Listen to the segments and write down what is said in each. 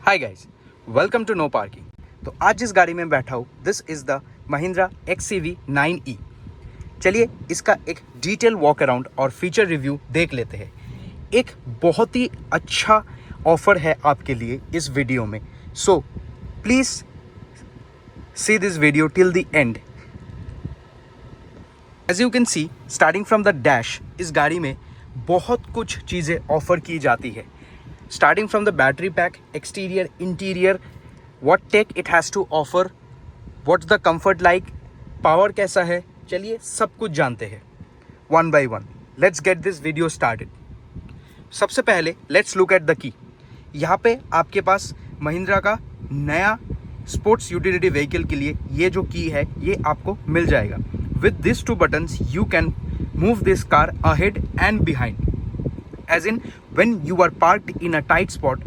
Hi guys, welcome to no parking. तो आज जिस गाड़ी में बैठा हूँ this is the Mahindra XCV 9e। चलिए इसका एक डिटेल वॉक अराउंड और फीचर रिव्यू देख लेते हैं। एक बहुत ही अच्छा ऑफर है आपके लिए इस वीडियो में, so please see this video till the end. As you can see starting from the dash, इस गाड़ी में बहुत कुछ चीज़ें ऑफर की जाती है। Starting from the battery pack, exterior, interior, what tech it has to offer, what's the comfort like, power कैसा है, चलिए सब कुछ जानते हैं one by one. Let's get this video started. सबसे पहले let's look at the key. यहाँ पे आपके पास महिंद्रा का नया स्पोर्ट्स यूटिलिटी व्हीकल के लिए ये जो की है ये आपको मिल जाएगा। With these two buttons you can move this car ahead and behind. As in when you are parked in a tight spot,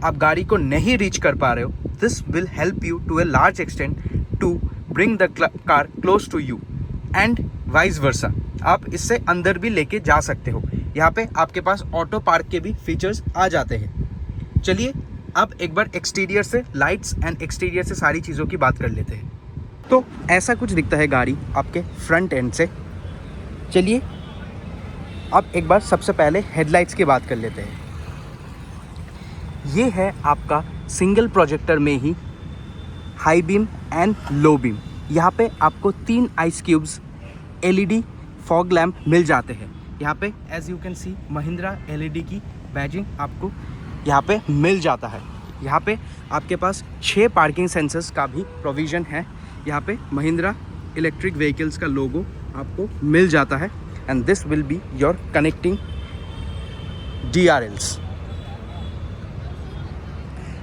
आप गाड़ी को नहीं रीच कर पा रहे हो, this will help you to a large extent to bring the car close to you and vice versa. आप इससे अंदर भी लेके जा सकते हो। यहाँ पे आपके पास ऑटो पार्क के भी फीचर्स आ जाते हैं। चलिए अब एक बार एक्सटीरियर से लाइट्स एंड एक्सटीरियर से सारी चीज़ों की बात कर लेते हैं। तो ऐसा कुछ दिखता है गाड़ी आपके फ्रंट एंड से। चलिए अब एक बार सबसे पहले हेडलाइट्स की बात कर लेते हैं। ये है आपका सिंगल प्रोजेक्टर में ही high beam and low beam. यहाँ पे आपको 3 ice cubes LED fog lamp मिल जाते हैं। यहाँ पे as you can see Mahindra LED की बैजिंग आपको यहाँ पे मिल जाता है। यहाँ पे आपके पास 6 पार्किंग सेंसर्स का भी प्रोविज़न है। यहाँ पे महिंद्रा इलेक्ट्रिक व्हीकल्स का लोगो आपको मिल जाता है and this will be your connecting DRLs।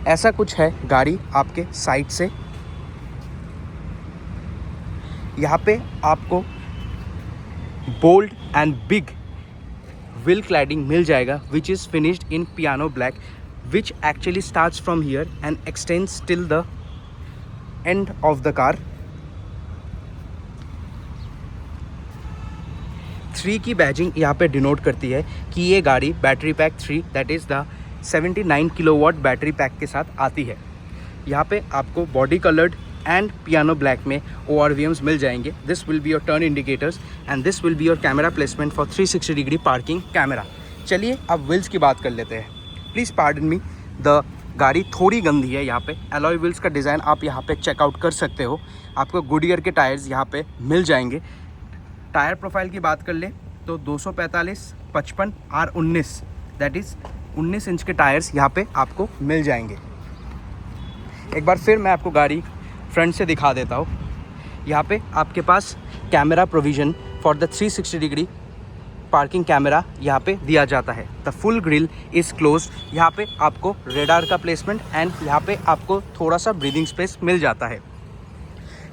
ऐसा कुछ है गाड़ी आपके साइड से। यहाँ पे आपको bold and big wheel cladding मिल जाएगा which is finished in piano black, which actually starts from here and extends till the end of the car। 3 की बैजिंग यहाँ पे डिनोट करती है कि ये गाड़ी battery pack 3 that is the 79 kilowatt battery pack के साथ आती है। यहाँ पे आपको body coloured and piano black में ORVMs मिल जाएंगे। This will be your turn indicators and this will be your camera placement for 360 degree parking camera. चलिए अब व्हील्स की बात कर लेते हैं। प्लीज़ पार्डन मी, द गाड़ी थोड़ी गंदी है। यहाँ पे एलॉय व्हील्स का डिज़ाइन आप यहाँ पे चेकआउट कर सकते हो। आपको गुडियर के टायर्स यहाँ पे मिल जाएंगे। टायर प्रोफाइल की बात कर ले तो 245 55 R19 दैट इज़ 19 इंच के टायर्स यहाँ पे आपको मिल जाएंगे। एक बार फिर मैं आपको गाड़ी फ्रंट से दिखा देता हूँ। यहाँ पे आपके पास camera provision for the 360 degree parking camera यहाँ पे दिया जाता है। The full grille is close. यहाँ पे आपको रेडार का प्लेसमेंट एंड यहाँ पे आपको थोड़ा सा ब्रीदिंग स्पेस मिल जाता है।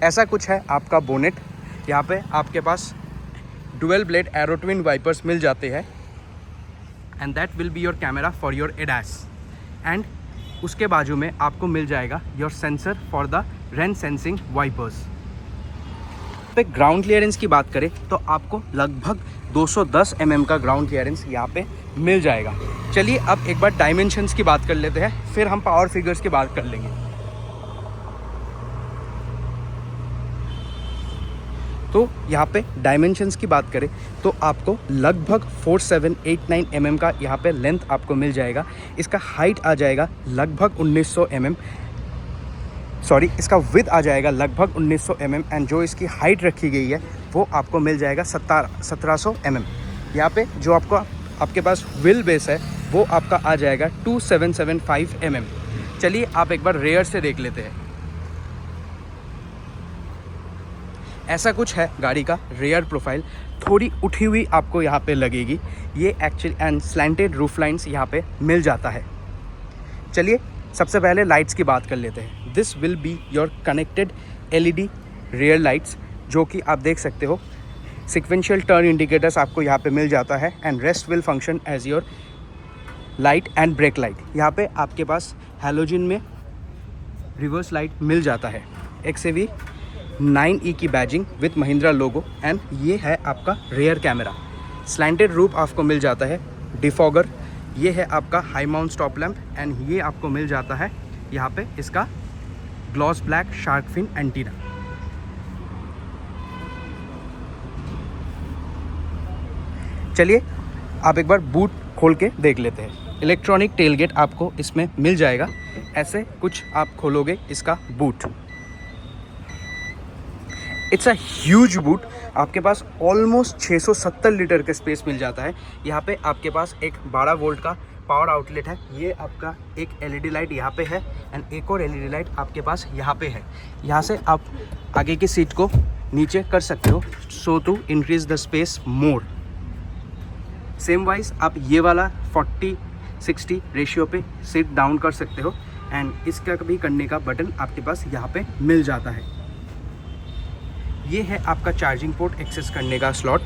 ऐसा कुछ है आपका बोनेट। यहाँ पे आपके पास dual blade aero twin wipers मिल जाते हैं and that will be your camera for your ADAS and उसके बाजू में आपको मिल जाएगा your sensor for the rain sensing wipers. पे ग्राउंड क्लियरेंस की बात करें तो आपको लगभग 210 mm का ग्राउंड क्लियरेंस यहाँ पे मिल जाएगा। चलिए अब एक बार डायमेंशंस की बात कर लेते हैं, फिर हम पावर फिगर्स की बात कर लेंगे। तो यहाँ पे डायमेंशंस की बात करें तो आपको लगभग 4789 mm का यहाँ पे लेंथ आपको मिल जाएगा। इसका हाइट आ जाएगा लगभग 1900 mm, सॉरी इसका विड्थ आ जाएगा लगभग 1900 mm एंड जो इसकी हाइट रखी गई है वो आपको मिल जाएगा 1700 mm। यहाँ पे जो आपके पास व्हील बेस है वो आपका आ जाएगा 2775 mm। चलिए आप एक बार रेयर से देख लेते हैं। ऐसा कुछ है गाड़ी का रेयर प्रोफाइल, थोड़ी उठी हुई आपको यहाँ पे लगेगी। ये actually and slanted roof lines यहाँ पे मिल जाता है। चलिए सबसे पहले लाइट्स की बात कर लेते हैं। This will be your connected LED rear lights, जो कि आप देख सकते हो। सिक्वेंशियल टर्न इंडिकेटर्स आपको यहाँ पे मिल जाता है and rest will function as your light and brake light. यहाँ पे आपके पास हैलोजन में रिवर्स लाइट मिल जाता है। XCV 9e की badging with Mahindra logo and ये है आपका रेयर कैमरा। स्लैंटेड रूफ आपको मिल जाता है। डिफॉगर ये है आपका high mount stop lamp and ये आपको मिल जाता है यहाँ पे इसका gloss black shark fin antenna. चलिए आप एक बार बूट खोल के देख लेते हैं। इलेक्ट्रॉनिक टेलगेट आपको इसमें मिल जाएगा। ऐसे कुछ आप खोलोगे इसका boot. It's a huge boot. आपके पास ऑलमोस्ट 670 लीटर का स्पेस मिल जाता है। यहाँ पे आपके पास एक 12 वोल्ट का पावर आउटलेट है। ये आपका एक एलईडी लाइट यहाँ पे है एंड एक और एलईडी लाइट आपके पास यहाँ पे है। यहाँ से आप आगे की सीट को नीचे कर सकते हो so to increase the space more. Same wise आप ये वाला 40-60 रेशियो पे सीट डाउन कर सकते हो एंड इसका भी करने का बटन आपके पास यहाँ पे मिल जाता है। ये है आपका चार्जिंग पोर्ट एक्सेस करने का स्लॉट।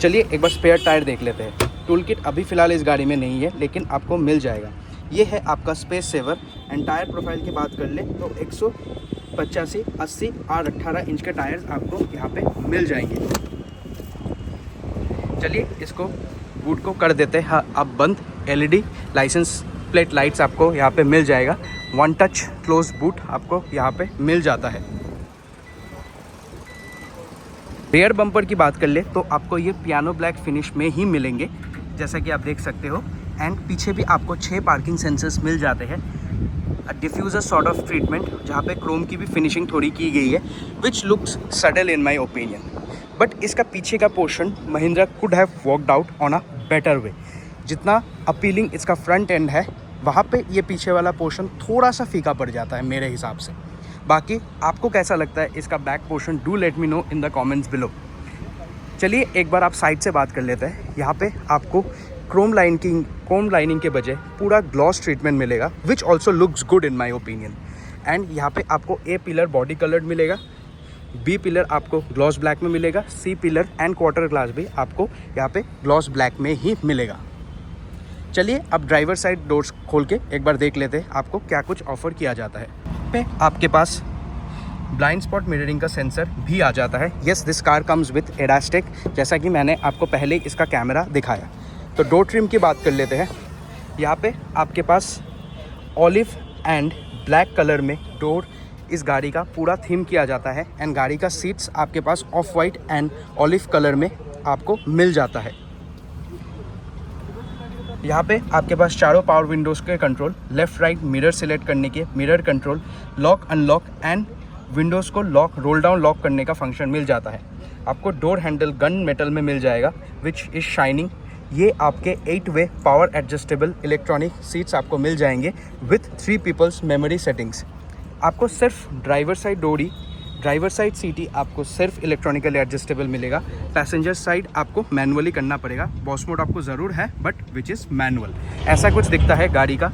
चलिए एक बार स्पेयर टायर देख लेते हैं। टूल किट अभी फ़िलहाल इस गाड़ी में नहीं है लेकिन आपको मिल जाएगा। ये है आपका space saver and tyre profile की बात कर ले तो 185, 80 और 18 इंच के टायर्स आपको यहाँ पे मिल जाएंगे। चलिए इसको बूट को कर देते हैं अब बंद। एलईडी लाइसेंस प्लेट लाइट्स आपको यहाँ पे मिल जाएगा। वन टच क्लोज बूट आपको यहाँ पे मिल जाता है। रेयर बम्पर की बात कर ले तो आपको ये पियानो ब्लैक फिनिश में ही मिलेंगे जैसा कि आप देख सकते हो एंड पीछे भी आपको 6 पार्किंग सेंसर्स मिल जाते हैं। डिफ्यूज़र सॉर्ट ऑफ ट्रीटमेंट जहाँ पे क्रोम की भी फिनिशिंग थोड़ी की गई है which looks subtle in my opinion. But इसका पीछे का portion Mahindra could have worked out on a better way. जितना अपीलिंग इसका फ्रंट एंड है वहाँ पे ये पीछे वाला पोर्शन थोड़ा सा फीका पड़ जाता है मेरे हिसाब से। बाकी आपको कैसा लगता है इसका back portion, do let me no in the comments below. चलिए एक बार आप साइड से बात कर लेते हैं। यहाँ पे आपको क्रोम लाइनिंग के बजाय पूरा ग्लॉस ट्रीटमेंट मिलेगा which also looks good in my opinion. And यहाँ पे आपको ए पिलर बॉडी कलर्ड मिलेगा, बी पिलर आपको ग्लॉस ब्लैक में मिलेगा, C pillar and quarter glass भी आपको यहाँ पे ग्लॉस ब्लैक में ही मिलेगा। चलिए अब ड्राइवर साइड डोर्स खोल के एक बार देख लेते हैं आपको क्या कुछ ऑफर किया जाता है। पे आपके पास ब्लाइंड स्पॉट मिररिंग का सेंसर भी आ जाता है। Yes, this car comes with ADAS take जैसा कि मैंने आपको पहले इसका कैमरा दिखाया। तो डोर ट्रिम की बात कर लेते हैं। यहाँ पे आपके पास ऑलिव एंड ब्लैक कलर में डोर इस गाड़ी का पूरा थीम किया जाता है एंड गाड़ी का सीट्स आपके पास off white and olive colour में आपको मिल जाता है। यहाँ पे आपके पास चारों पावर विंडोज़ के control, left right mirror select करने के mirror control, lock unlock and Windows को लॉक रोल डाउन लॉक करने का फंक्शन मिल जाता है। आपको डोर हैंडल गन मेटल में मिल जाएगा विच इज़ शाइनिंग। ये आपके 8-वे पावर एडजस्टेबल इलेक्ट्रॉनिक सीट्स आपको मिल जाएंगे विथ 3 पीपल्स मेमोरी सेटिंग्स। आपको सिर्फ ड्राइवर साइड सीट ही आपको सिर्फ इलेक्ट्रॉनिकली एडजस्टेबल मिलेगा। पैसेंजर साइड आपको मैनुअली करना पड़ेगा। बॉस मोड आपको ज़रूर है बट विच इज़ मैनुअल। ऐसा कुछ दिखता है गाड़ी का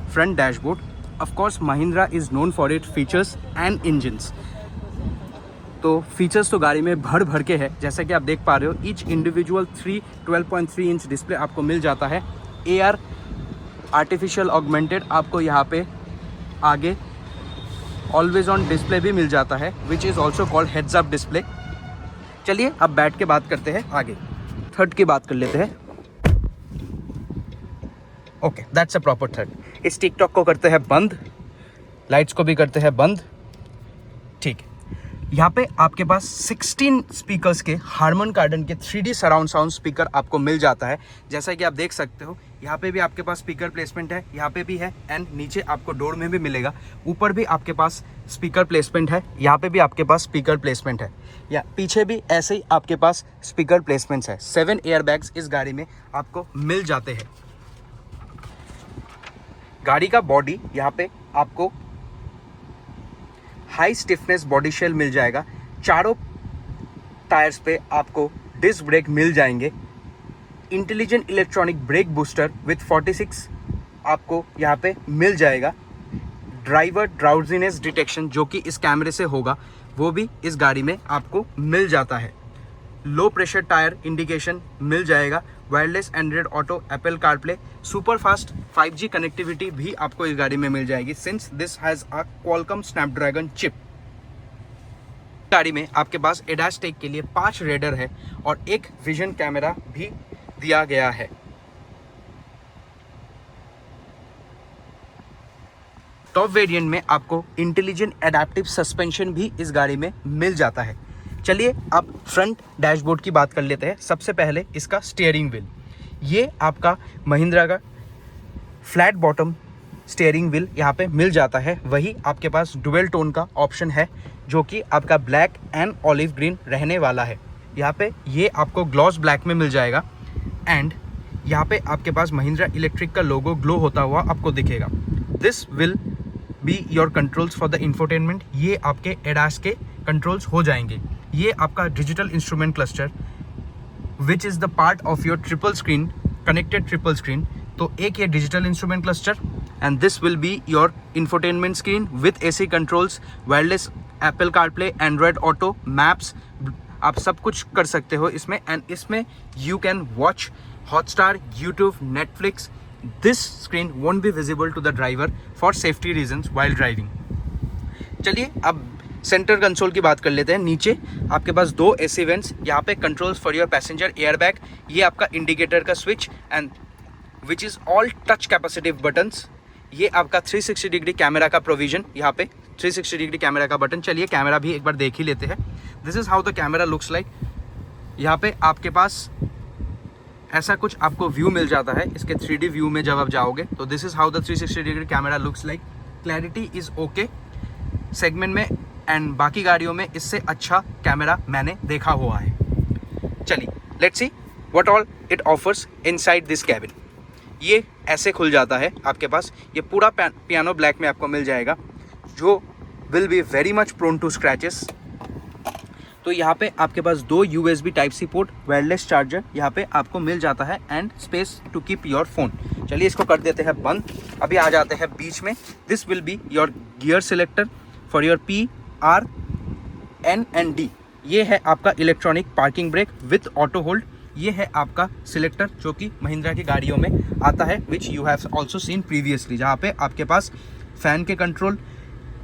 front dashboard. Of course Mahindra is known for it features and engines. तो फीचर्स तो गाड़ी में भर भर के है जैसा कि आप देख पा रहे हो। ईच इंडिविजुअल 12.3 इंच डिस्प्ले आपको मिल जाता है। AR आर्टिफिशियल ऑगमेंटेड आपको यहाँ पे आगे ऑलवेज ऑन डिस्प्ले भी मिल जाता है which is also called heads up display. चलिए अब बैठ के बात करते हैं आगे। थर्ड की बात कर लेते हैं। Okay, that's a proper third. इस टिकटॉक को करते हैं बंद, लाइट्स को भी करते हैं बंद। ठीक है, यहाँ पे आपके पास 16 स्पीकर्स के हारमन कार्डन के 3D सराउंड साउंड स्पीकर आपको मिल जाता है। जैसा कि आप देख सकते हो यहाँ पे भी आपके पास स्पीकर प्लेसमेंट है, यहाँ पे भी है एंड नीचे आपको डोर में भी मिलेगा। ऊपर भी आपके पास स्पीकर प्लेसमेंट है, यहाँ पे भी आपके पास स्पीकर प्लेसमेंट है, या पीछे भी ऐसे ही आपके पास स्पीकर प्लेसमेंट्स है। 7 एयरबैग्स इस गाड़ी में आपको मिल जाते हैं। गाड़ी का बॉडी यहाँ पे आपको हाई स्टिफनेस बॉडी शेल मिल जाएगा। चारों टायर्स पे आपको डिस्क ब्रेक मिल जाएंगे। Intelligent electronic brake booster with 46 आपको यहाँ पे मिल जाएगा। ड्राइवर ड्राउजीनेस डिटेक्शन जो कि इस कैमरे से होगा वो भी इस गाड़ी में आपको मिल जाता है। लो प्रेशर टायर इंडिकेशन मिल जाएगा। Wireless Android auto, Apple CarPlay, super fast 5G connectivity भी आपको इस गाड़ी में मिल जाएगी since this has a Qualcomm Snapdragon chip. गाड़ी में आपके पास ADAS टेक के लिए 5 रेडर है और एक विजन कैमरा भी दिया गया है। टॉप वेरिएंट में आपको इंटेलिजेंट एडेप्टिव सस्पेंशन भी इस गाड़ी में मिल जाता है। चलिए अब फ्रंट डैशबोर्ड की बात कर लेते हैं। सबसे पहले इसका स्टीयरिंग व्हील, ये आपका महिंद्रा का फ्लैट बॉटम स्टीयरिंग व्हील यहाँ पे मिल जाता है। वही आपके पास डुअल टोन का ऑप्शन है जो कि आपका ब्लैक एंड ऑलिव ग्रीन रहने वाला है। यहाँ पे ये आपको ग्लॉस ब्लैक में मिल जाएगा एंड यहाँ पे आपके पास महिंद्रा इलेक्ट्रिक का लोगो ग्लो होता हुआ आपको दिखेगा। This will be your controls for the infotainment, ये आपके एडास के कंट्रोल्स हो जाएंगे। ये आपका digital instrument cluster which is the part of your triple screen, connected triple screen. तो एक ये digital instrument cluster and this will be your infotainment screen with AC controls, wireless Apple CarPlay, Android auto, maps, आप सब कुछ कर सकते हो इसमें। एंड इसमें you can watch Hotstar, YouTube, Netflix. This screen won't be visible to the driver for safety reasons while driving. चलिए अब सेंटर कंसोल की बात कर लेते हैं। नीचे आपके पास 2 AC वेंट्स, यहाँ पे controls for your passenger airbag, ये आपका इंडिकेटर का switch and which is all touch capacitive buttons. ये आपका 360 डिग्री कैमरा का प्रोविजन, यहाँ पे 360 डिग्री कैमरा का बटन। चलिए कैमरा भी एक बार देख ही लेते हैं। This is how the camera looks like. यहाँ पे आपके पास ऐसा कुछ आपको व्यू मिल जाता है इसके 3D व्यू में जब आप जाओगे। तो this is how the 360 degree camera looks like. Clarity is okay segment में एंड बाकी गाड़ियों में इससे अच्छा कैमरा मैंने देखा हुआ है। चलिए let's see what all it offers inside this cabin. ये ऐसे खुल जाता है आपके पास, ये पूरा पियानो ब्लैक में आपको मिल जाएगा जो will be very much prone to scratches. तो यहाँ पे आपके पास 2 USB Type-C port, wireless charger यहाँ पे आपको मिल जाता है and space to keep your phone. चलिए इसको कर देते हैं बंद। अभी आ जाते हैं बीच में। This will be your gear selector for your P, R, N and D। ये है आपका electronic parking brake with auto hold. ये है आपका सिलेक्टर जो कि महिंद्रा की गाड़ियों में आता है which you have also seen previously, जहाँ पे आपके पास फैन के कंट्रोल,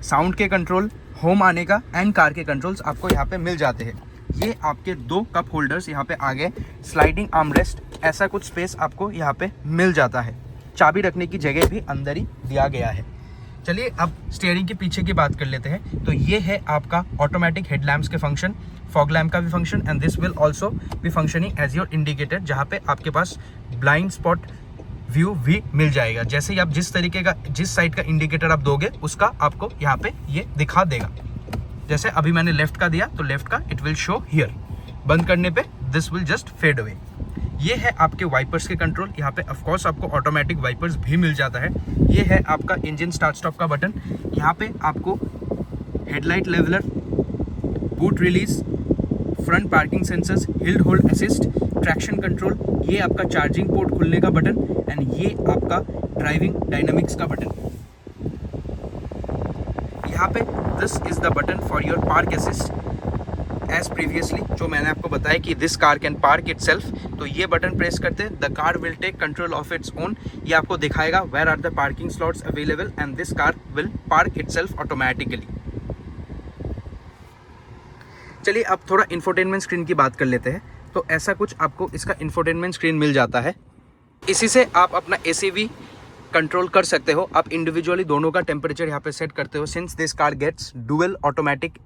साउंड के कंट्रोल, होम आने का एंड कार के कंट्रोल्स आपको यहाँ पे मिल जाते हैं। ये आपके 2 कप होल्डर्स यहाँ पे आगे, स्लाइडिंग आर्मरेस्ट, ऐसा कुछ स्पेस आपको यहाँ पे मिल जाता है। चाबी रखने की जगह भी अंदर ही दिया गया है। चलिए अब स्टीयरिंग के पीछे की बात कर लेते हैं। तो ये है आपका ऑटोमेटिक हेडलैम्प्स के फंक्शन, फॉग लैम्प का भी function and this will also be functioning as your indicator, जहाँ पे आपके पास ब्लाइंड स्पॉट व्यू भी मिल जाएगा। जैसे ही आप जिस साइड का इंडिकेटर आप दोगे उसका आपको यहाँ पे ये दिखा देगा। जैसे अभी मैंने लेफ्ट का दिया तो लेफ्ट का इट विल शो हियर। बंद करने पे this will just fade away. ये है आपके वाइपर्स के कंट्रोल, यहाँ पे ऑफ कोर्स आपको ऑटोमेटिक वाइपर्स भी मिल जाता है। ये है आपका इंजन स्टार्ट स्टॉप का बटन, यहाँ पे आपको headlight leveller, boot release, front parking sensors, hill hold assist, traction control, ये आपका चार्जिंग पोर्ट खुलने का बटन एंड ये आपका ड्राइविंग डायनामिक्स का बटन। यहाँ पे this is the button for your park assist as previously, जो मैंने आपको बताया कि this car can park itself. तो ये बटन प्रेस करते the car will take control of its own. ये आपको दिखाएगा where are the parking slots available and this car will park itself automatically. चलिए अब थोड़ा इंफोटेनमेंट स्क्रीन की बात कर लेते हैं। तो ऐसा कुछ आपको इसका इंफोटेनमेंट स्क्रीन मिल जाता है। इसी से आप अपना ACV कंट्रोल कर सकते हो। आप इंडिविजुअली दोनों का टेम्परेचर यहाँ पे सेट करते हो since this car gets dual automatic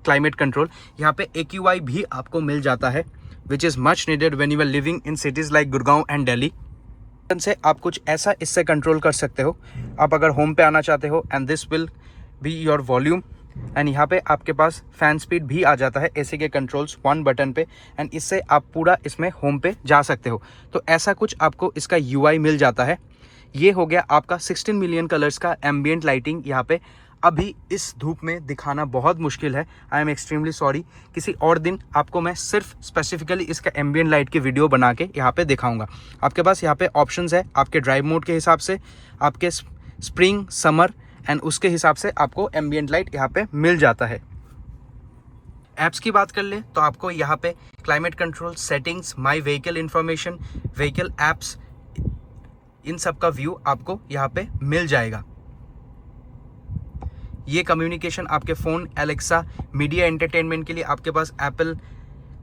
climate control. यहाँ पे AQI भी आपको मिल जाता है which is much needed when you are living in cities like Gurgaon and Delhi. से आप कुछ ऐसा इससे कंट्रोल कर सकते हो। आप अगर होम पे आना चाहते हो and this will be your volume and यहाँ पे आपके पास फैन स्पीड भी आ जाता है AC के कंट्रोल्स 1 बटन पे एंड इससे आप पूरा इसमें होम पे जा सकते हो। तो ऐसा कुछ आपको इसका UI मिल जाता है। ये हो गया आपका 16 मिलियन कलर्स का एम्बियंट लाइटिंग। यहाँ पे अभी इस धूप में दिखाना बहुत मुश्किल है, आई एम एक्सट्रीमली सॉरी। किसी और दिन आपको मैं सिर्फ स्पेसिफिकली इसका एम्बियंट लाइट की वीडियो बना के यहाँ पे दिखाऊंगा। आपके पास यहाँ पे ऑप्शंस है आपके ड्राइव मोड के हिसाब से, आपके स्प्रिंग, समर एंड उसके हिसाब से आपको एम्बियंट लाइट यहाँ पे मिल जाता है। ऐप्स की बात कर ले तो आपको यहाँ पे climate control, settings, my vehicle information, vehicle apps, इन सब का व्यू आपको यहाँ पे मिल जाएगा। ये कम्युनिकेशन आपके फ़ोन, एलेक्सा, मीडिया एंटरटेनमेंट के लिए आपके पास Apple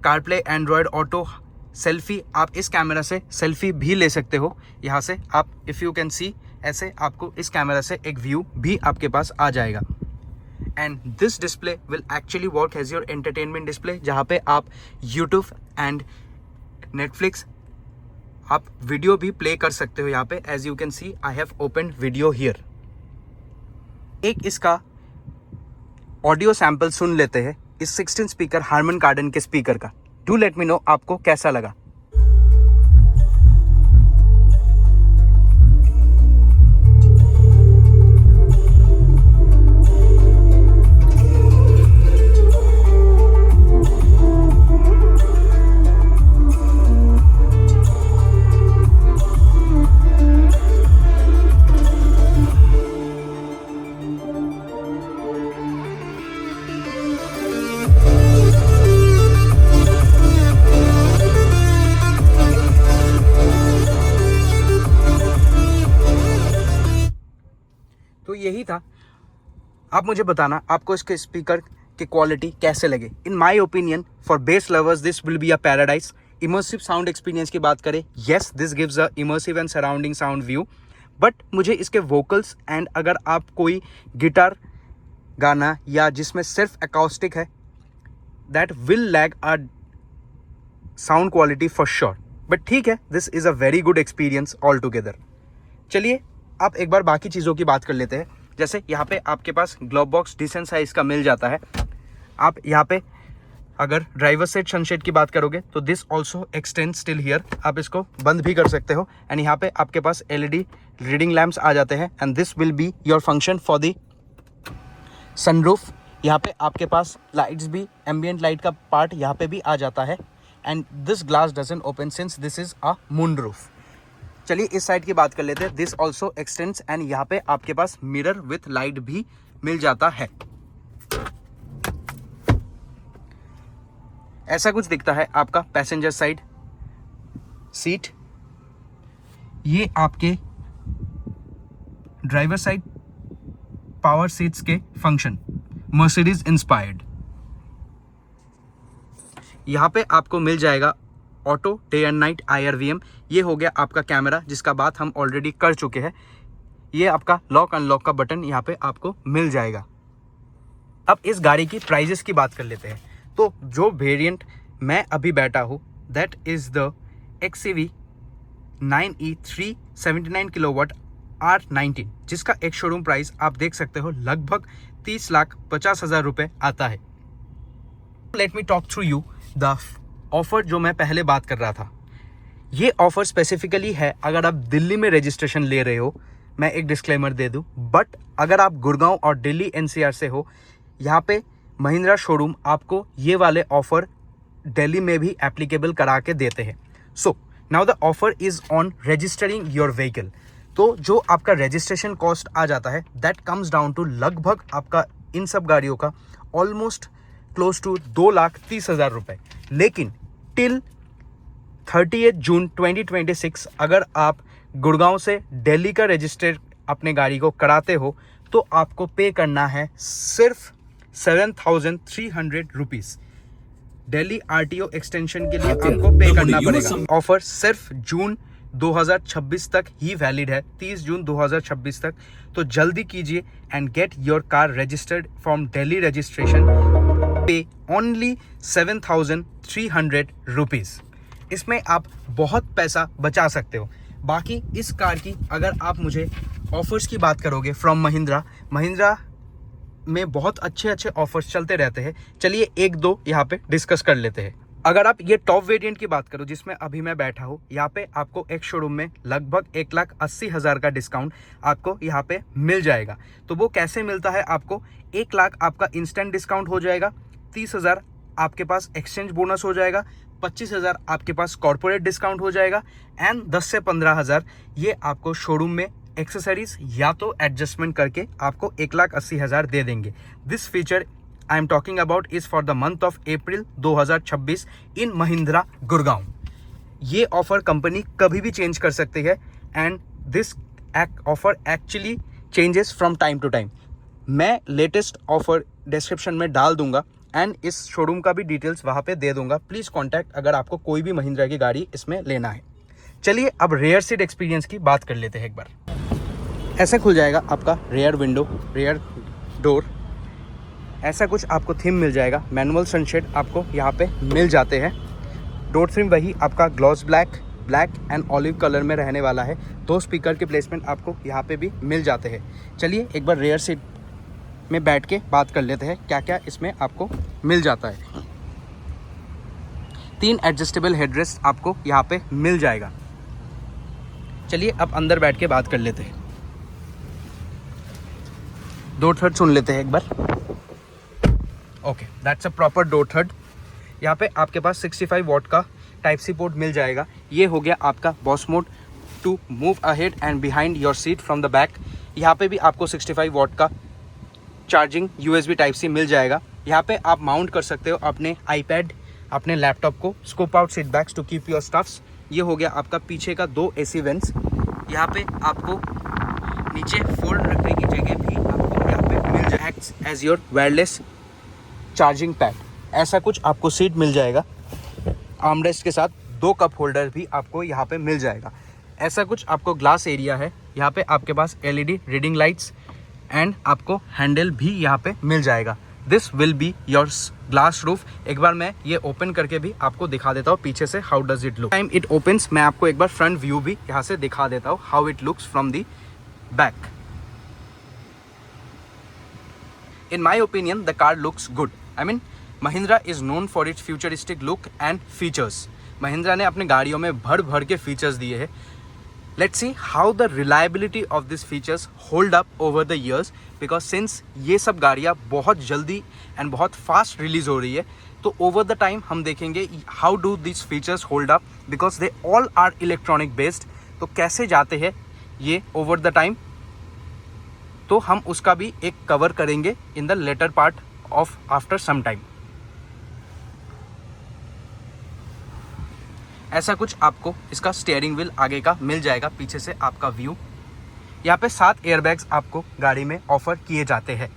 CarPlay, Android auto, selfie, आप इस कैमरा से सेल्फी भी ले सकते हो। यहाँ से आप इफ़ यू कैन सी ऐसे आपको इस कैमरा से एक व्यू भी आपके पास आ जाएगा। And this display will actually work as your entertainment display, जहाँ पे आप यूट्यूब एंड नेटफ्लिक्स आप वीडियो भी प्ले कर सकते हो। यहाँ पे as you can see I have open video here. एक इसका ऑडियो सैंपल सुन लेते हैं इस 16 स्पीकर हारमन कार्डन के स्पीकर का। डू लेट मी नो आपको कैसा लगा। तो यही था। आप मुझे बताना आपको इसके स्पीकर की क्वालिटी कैसे लगे। In my opinion for base lovers this will be a paradise. Immersive sound experience की बात करें, yes this gives a immersive and surrounding sound view, but मुझे इसके वोकल्स एंड अगर आप कोई गिटार गाना या जिसमें सिर्फ अकाउस्टिक है, that will lag a sound quality for sure. But ठीक है, this is a very good experience all together. चलिए आप एक बार बाकी चीज़ों की बात कर लेते हैं। जैसे यहाँ पे आपके पास ग्लोव बॉक्स डिसेंट साइज का मिल जाता है। आप यहाँ पे अगर ड्राइवर साइड सनशेड की बात करोगे तो this also x tends till here. आप इसको बंद भी कर सकते हो। एंड यहाँ पे आपके पास LED रीडिंग लैम्प्स आ जाते हैं and this will be your function for the sunroof. यहाँ पे आपके पास लाइट्स भी, एम्बियंट लाइट का पार्ट यहाँ पे भी आ जाता है। And this glass doesn't open since this is a moon roof. चलिए इस साइड की बात कर लेते हैं। दिस ऑल्सो एक्सटेंड्स एंड यहाँ पे आपके पास मिरर विथ लाइट भी मिल जाता है। ऐसा कुछ दिखता है आपका पैसेंजर साइड सीट। ये आपके ड्राइवर साइड पावर सीट्स के फंक्शन मर्सिडीज इंस्पायर्ड। यहाँ पे आपको मिल जाएगा auto day and night IRVM। ये हो गया आपका कैमरा जिसका बात हम ऑलरेडी कर चुके हैं। ये आपका लॉक अनलॉक का बटन यहाँ पे आपको मिल जाएगा। अब इस गाड़ी की प्राइजेस की बात कर लेते हैं। तो जो वेरिएंट मैं अभी बैठा हूँ that is the XCV 9e 379 kilowatt R19, जिसका एक शोरूम प्राइस आप देख सकते हो लगभग 30,50,000 रुपये आता है। Let me talk through you the offer जो मैं पहले बात कर रहा था। ये ऑफर स्पेसिफिकली है अगर आप दिल्ली में रजिस्ट्रेशन ले रहे हो। मैं एक डिस्क्लेमर दे दूं, बट अगर आप गुड़गांव और दिल्ली NCR से हो, यहाँ पे महिंद्रा शोरूम आपको ये वाले ऑफर दिल्ली में भी एप्लीकेबल करा के देते हैं। So now the offer is on registering your vehicle. तो जो आपका रजिस्ट्रेशन कॉस्ट आ जाता है दैट कम्स डाउन टू लगभग आपका इन सब गाड़ियों का ऑलमोस्ट क्लोज टू 2,30,000 रुपये। लेकिन टिल 30 जून 2026 अगर आप गुड़गांव से दिल्ली का रजिस्टर अपने गाड़ी को कराते हो तो आपको पे करना है सिर्फ 7,300 रुपीज़। दिल्ली RTO एक्सटेंशन के लिए आपको पे करना पड़ेगा। ऑफर सिर्फ जून 2026 तक ही वैलिड है, 30 जून 2026 तक। तो जल्दी कीजिए and get your car registered from Delhi registration. पे ओनली 7,300 रुपीज़। इसमें आप बहुत पैसा बचा सकते हो। बाकी इस कार की अगर आप मुझे ऑफर्स की बात करोगे फ्रॉम महिंद्रा में बहुत अच्छे ऑफर्स चलते रहते हैं। चलिए एक दो यहाँ पे डिस्कस कर लेते हैं। अगर आप ये टॉप वेरिएंट की बात करो जिसमें अभी मैं बैठा हूँ, यहाँ पे आपको एक शोरूम में लगभग 1,80,000 का डिस्काउंट आपको यहाँ पे मिल जाएगा। तो वो कैसे मिलता है आपको? 1 लाख आपका इंस्टेंट डिस्काउंट हो जाएगा, 30,000 आपके पास एक्सचेंज बोनस हो जाएगा, 25,000 आपके पास कॉर्पोरेट डिस्काउंट हो जाएगा एंड 10 से 15,000 ये आपको शोरूम में एक्सेसरीज या तो एडजस्टमेंट करके आपको 1,80,000 दे देंगे। This feature I am talking about is for the month of April 2026 in Mahindra Gurgaon. ये ऑफर कंपनी कभी भी चेंज कर सकती है and this offer actually changes from time to time. मैं लेटेस्ट ऑफर डिस्क्रिप्शन में डाल दूंगा एंड इस शोरूम का भी डिटेल्स वहाँ पे दे दूंगा। प्लीज़ कॉन्टैक्ट अगर आपको कोई भी महिंद्रा की गाड़ी इसमें लेना है। चलिए अब रेयर सीट एक्सपीरियंस की बात कर लेते हैं एक बार। ऐसे खुल जाएगा आपका रेयर विंडो, रेयर डोर। ऐसा कुछ आपको थीम मिल जाएगा। मैनुअल सनशेड आपको यहाँ पे मिल जाते हैं। डोर थीम वही आपका gloss black and olive colour में रहने वाला है। 2 स्पीकर के प्लेसमेंट आपको यहाँ पे भी मिल जाते हैं। चलिए एक बार रेयर सीट में बैठ के बात कर लेते हैं क्या क्या इसमें आपको मिल जाता है। 3 एडजस्टेबल हेडरेस्ट आपको यहाँ पे मिल जाएगा। चलिए अब अंदर बैठ के बात कर लेते हैं। डोर थर्ड सुन लेते हैं एक बार। Okay, that's a proper door third. यहाँ पे आपके पास 65 वॉट का टाइप सी पोर्ट मिल जाएगा। ये हो गया आपका boss mode to move ahead and behind your seat from the back. यहाँ पे भी आपको 65 वॉट का चार्जिंग USB टाइप सी मिल जाएगा। यहाँ पे आप माउंट कर सकते हो अपने iPad, अपने लैपटॉप को। Scoop out seat bags to keep your stuffs. ये हो गया आपका पीछे का 2 AC वेंट्स। यहाँ पे आपको नीचे फोल्ड रखने की जगह भी आपको यहाँ पे मिल जाए। Acts as your wireless charging pad. ऐसा कुछ आपको सीट मिल जाएगा। आर्मरेस्ट के साथ 2 कप होल्डर भी आपको यहाँ पे मिल जाएगा। ऐसा कुछ आपको ग्लास एरिया है। यहाँ पे आपके पास LED रीडिंग लाइट्स एंड आपको हैंडल भी यहाँ पे मिल जाएगा। This will be your glass roof. एक बार मैं ये ओपन करके भी आपको दिखा देता हूँ पीछे से how does it look. Time it opens मैं आपको एक बार फ्रंट व्यू भी यहाँ से दिखा देता हूँ how it looks from the back. In my opinion, the car looks good. I mean, Mahindra is known for its futuristic look and features. Mahindra ने अपने गाड़ियों में भर के फीचर्स दिए हैं। Let's see how the reliability of these features hold up over the years, because since ये सब गाड़ियाँ बहुत जल्दी and बहुत फास्ट रिलीज हो रही है, तो over the time हम देखेंगे how do these features hold up, because they all are electronic based. तो कैसे जाते हैं ये over the time, तो हम उसका भी एक कवर करेंगे in the latter part of after some time. ऐसा कुछ आपको इसका स्टीयरिंग व्हील आगे का मिल जाएगा। पीछे से आपका व्यू। यहाँ पे 7 एयरबैग्स आपको गाड़ी में ऑफर किए जाते हैं।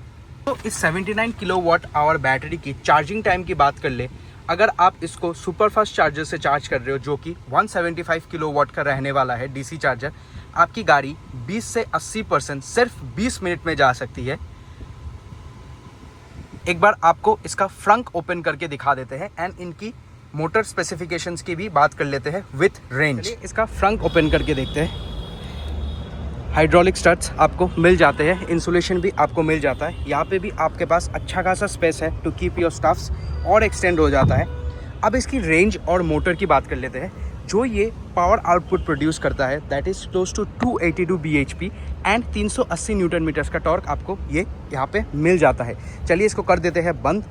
तो इस 79 किलोवाट आवर बैटरी की चार्जिंग टाइम की बात कर ले, अगर आप इसको सुपर फास्ट चार्जर से चार्ज कर रहे हो जो कि 175 किलोवाट का रहने वाला है DC चार्जर, आपकी गाड़ी 20 से 80% सिर्फ 20 मिनट में जा सकती है। एक बार आपको इसका फ्रंट ओपन करके दिखा देते हैं एंड इनकी मोटर स्पेसिफिकेशंस की भी बात कर लेते हैं विथ रेंज। इसका फ्रंट ओपन करके देखते हैं। हाइड्रोलिक स्टड्स आपको मिल जाते हैं। इंसुलेशन भी आपको मिल जाता है। यहाँ पे भी आपके पास अच्छा खासा स्पेस है टू कीप योर स्टफ्स और एक्सटेंड हो जाता है। अब इसकी रेंज और मोटर की बात कर लेते हैं। जो ये पावर आउटपुट प्रोड्यूस करता है that is close to 282 bhp and 380 newton metres का टॉर्क आपको ये यहाँ पे मिल जाता है। चलिए इसको कर देते हैं बंद।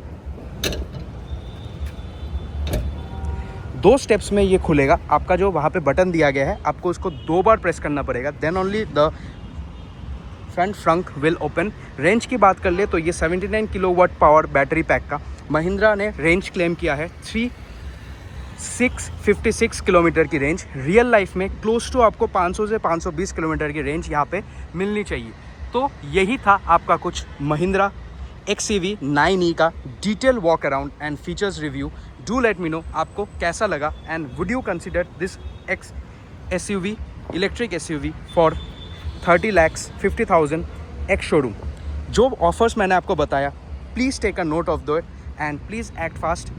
2 स्टेप्स में ये खुलेगा। आपका जो वहाँ पे बटन दिया गया है आपको उसको 2 बार प्रेस करना पड़ेगा, then only the front will open. Range की बात कर ले तो ये 79 किलोवाट पावर बैटरी पैक का महिंद्रा ने रेंज क्लेम किया है 656 किलोमीटर की रेंज। रियल लाइफ में क्लोज टू आपको 500 से 520 किलोमीटर की रेंज यहाँ पे मिलनी चाहिए। तो यही था आपका कुछ महिंद्रा XUV 9e का detail walk around and features review. Do let me know आपको कैसा लगा and would you consider this SUV electric SUV for 30,50,000 ex showroom. जो ऑफर्स मैंने आपको बताया please take a note of that and please act fast.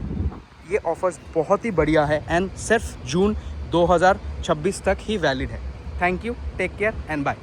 ये offers बहुत ही बढ़िया है एंड सिर्फ जून 2026 तक ही वैलिड है। Thank you, take care and bye.